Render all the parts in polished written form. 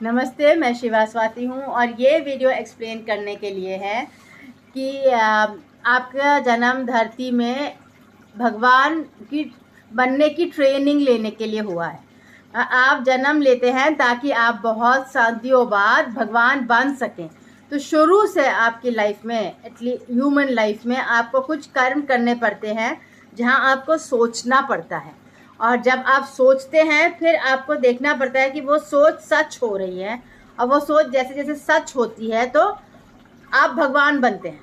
नमस्ते, मैं शिवा स्वाति हूँ और ये वीडियो एक्सप्लेन करने के लिए है कि आपका जन्म धरती में भगवान की बनने की ट्रेनिंग लेने के लिए हुआ है। आप जन्म लेते हैं ताकि आप बहुत सदियों बाद भगवान बन सकें। तो शुरू से आपकी लाइफ में, एटलीस्ट ह्यूमन लाइफ में, आपको कुछ कर्म करने पड़ते हैं जहाँ आपको सोचना पड़ता है। और जब आप सोचते हैं फिर आपको देखना पड़ता है कि वो सोच सच हो रही है, और वो सोच जैसे जैसे सच होती है तो आप भगवान बनते हैं।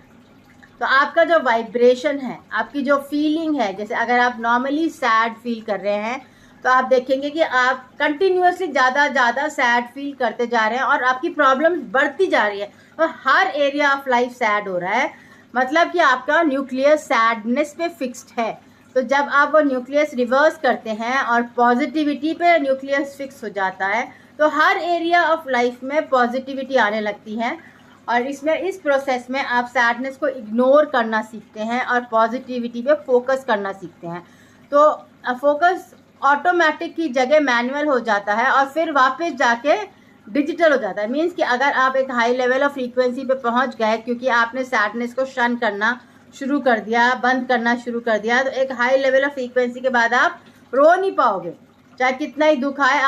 तो आपका जो वाइब्रेशन है, आपकी जो फीलिंग है, जैसे अगर आप नॉर्मली सैड फील कर रहे हैं तो आप देखेंगे कि आप कंटिन्यूसली ज़्यादा सैड फील करते जा रहे हैं और आपकी प्रॉब्लम बढ़ती जा रही है और हर एरिया ऑफ लाइफ सैड हो रहा है। मतलब कि आपका न्यूक्लियस सैडनेस पे फिक्स्ड है। तो जब आप वो न्यूक्लियस रिवर्स करते हैं और पॉजिटिविटी पे न्यूक्लियस फिक्स हो जाता है तो हर एरिया ऑफ लाइफ में पॉजिटिविटी आने लगती है। और इसमें इस प्रोसेस में आप सैडनेस को इग्नोर करना सीखते हैं और पॉजिटिविटी पे फोकस करना सीखते हैं। तो फोकस ऑटोमेटिक की जगह मैनुअल हो जाता है और फिर वापस जाके डिजिटल हो जाता है। मीन्स कि अगर आप एक हाई लेवल ऑफ फ्रीक्वेंसी पे पहुंच गए क्योंकि आपने सैडनेस को शन करना शुरू कर दिया, बंद करना शुरू कर दिया, तो एक हाई लेवल ऑफ फ्रीक्वेंसी के बाद आप रो नहीं पाओगे। चाहे कितना ही दुख आए,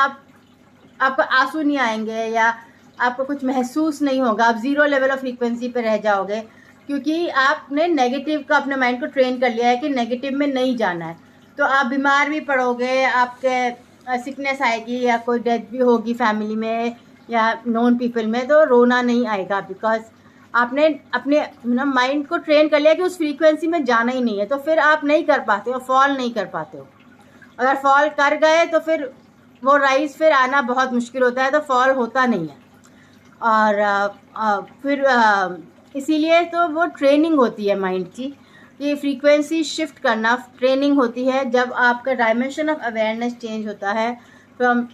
आपको आंसू नहीं आएंगे या आपको कुछ महसूस नहीं होगा। आप जीरो लेवल ऑफ फ्रीक्वेंसी पे रह जाओगे क्योंकि आपने नेगेटिव का अपने माइंड को ट्रेन कर लिया है कि नेगेटिव में नहीं जाना है। तो आप बीमार भी पड़ोगे, आपके सिकनेस आएगी या कोई डेथ भी होगी फैमिली में या नॉन पीपल में, तो रोना नहीं आएगा बिकॉज आपने अपने माइंड को ट्रेन कर लिया कि उस फ्रीक्वेंसी में जाना ही नहीं है। तो फिर आप नहीं कर पाते हो, फॉल नहीं कर पाते हो। अगर फॉल कर गए तो फिर वो राइज फिर आना बहुत मुश्किल होता है, तो फॉल होता नहीं है। और फिर इसीलिए तो वो ट्रेनिंग होती है माइंड की, ये फ्रीक्वेंसी शिफ्ट करना ट्रेनिंग होती है। जब आपका डायमेंशन ऑफ अवेयरनेस चेंज होता है फ्रॉम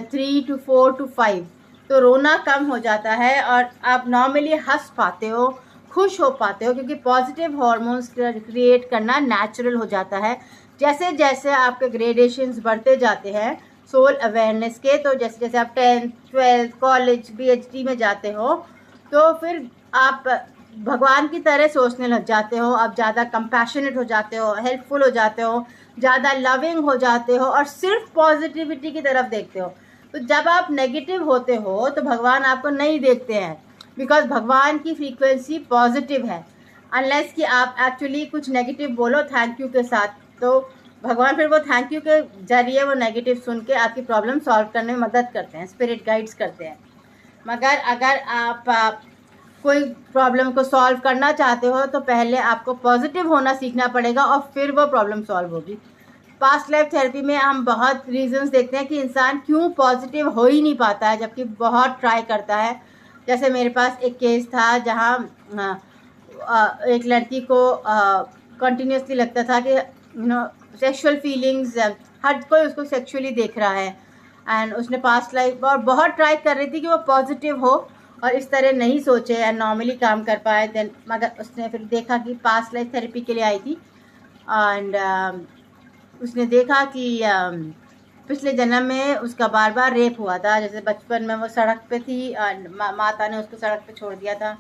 3 to 4 to 5, तो रोना कम हो जाता है और आप नॉर्मली हंस पाते हो, खुश हो पाते हो, क्योंकि पॉजिटिव हार्मोन्स क्रिएट करना नेचुरल हो जाता है। जैसे जैसे आपके ग्रेडेशंस बढ़ते जाते हैं सोल अवेयरनेस के, तो जैसे जैसे आप 10th 12th कॉलेज PhD में जाते हो तो फिर आप भगवान की तरह सोचने लग जाते हो। आप ज़्यादा कंपैशनेट हो जाते हो, हेल्पफुल हो जाते हो, ज़्यादा लविंग हो जाते हो और सिर्फ पॉजिटिविटी की तरफ देखते हो। तो जब आप नेगेटिव होते हो तो भगवान आपको नहीं देखते हैं, बिकॉज भगवान की फ्रीक्वेंसी पॉजिटिव है। अनलेस कि आप एक्चुअली कुछ नेगेटिव बोलो थैंक यू के साथ, तो भगवान फिर वो थैंक यू के जरिए वो नेगेटिव सुन के आपकी प्रॉब्लम सॉल्व करने में मदद करते हैं, स्पिरिट गाइड्स करते हैं। मगर अगर आप कोई प्रॉब्लम को सॉल्व करना चाहते हो तो पहले आपको पॉजिटिव होना सीखना पड़ेगा और फिर वो प्रॉब्लम सॉल्व होगी। पास्ट लाइफ थेरेपी में हम बहुत रीजंस देखते हैं कि इंसान क्यों पॉजिटिव हो ही नहीं पाता है जबकि बहुत ट्राई करता है। जैसे मेरे पास एक केस था जहाँ एक लड़की को कंटिन्यूसली लगता था कि सेक्सुअल फीलिंग्स, हर कोई उसको सेक्सुअली देख रहा है, एंड उसने पास्ट लाइफ और बहुत ट्राई कर रही थी कि वो पॉजिटिव हो और इस तरह नहीं सोचे एंड नॉर्मली काम कर पाए। देन मगर उसने फिर देखा कि पास्ट लाइफ थेरेपी के लिए आई थी एंड उसने देखा कि पिछले जन्म में उसका बार बार रेप हुआ था। जैसे बचपन में वो सड़क पे थी और माता ने उसको सड़क पे छोड़ दिया था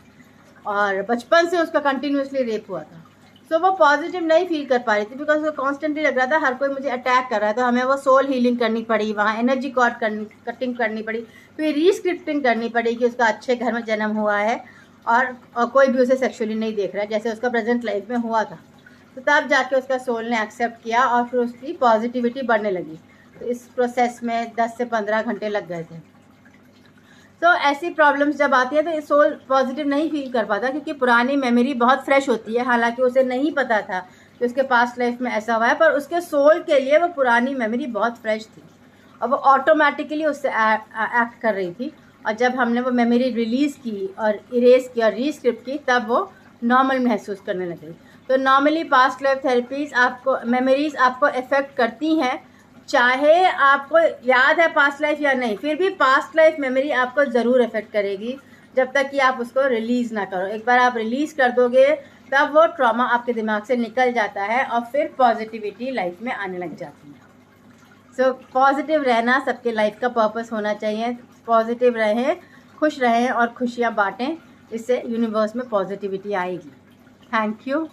और बचपन से उसका कंटिन्यूसली रेप हुआ था। सो वो पॉजिटिव नहीं फील कर पा रही थी बिकॉज वो कॉन्स्टेंटली लग रहा था हर कोई मुझे अटैक कर रहा है। तो हमें वो सोल हीलिंग करनी पड़ी, वहाँ एनर्जी कटिंग करनी पड़ी, फिर रीस्क्रिप्टिंग करनी पड़ी कि उसका अच्छे घर में जन्म हुआ है और कोई भी उसे सेक्सुअली नहीं देख रहा है जैसे उसका प्रेजेंट लाइफ में हुआ था। तो तब जाके उसका सोल ने एक्सेप्ट किया और फिर उसकी पॉजिटिविटी बढ़ने लगी। तो इस प्रोसेस में 10 से 15 घंटे लग गए थे। तो ऐसी प्रॉब्लम्स जब आती है तो सोल पॉजिटिव नहीं फील कर पाता क्योंकि पुरानी मेमोरी बहुत फ्रेश होती है। हालांकि उसे नहीं पता था कि उसके पास्ट लाइफ में ऐसा हुआ है, पर उसके सोल के लिए वो पुरानी मेमोरी बहुत फ्रेश थी और वो ऑटोमेटिकली उससे एक्ट कर रही थी। और जब हमने वो मेमोरी रिलीज़ की और इरेज की और रीस्क्रिप्ट की तब वो नॉर्मल महसूस करने लगी। तो नॉर्मली पास्ट लाइफ थेरेपीज़ आपको मेमोरीज आपको इफ़ेक्ट करती हैं, चाहे आपको याद है पास्ट लाइफ या नहीं, फिर भी पास्ट लाइफ मेमोरी आपको ज़रूर इफेक्ट करेगी जब तक कि आप उसको रिलीज़ ना करो। एक बार आप रिलीज़ कर दोगे तब वो ट्रॉमा आपके दिमाग से निकल जाता है और फिर पॉजिटिविटी लाइफ में आने लग जाती है। सो पॉजिटिव रहना सबके लाइफ का पर्पस होना चाहिए। पॉजिटिव रहें, खुश रहें और खुशियाँ बांटें, इससे यूनिवर्स में पॉजिटिविटी आएगी। Thank you.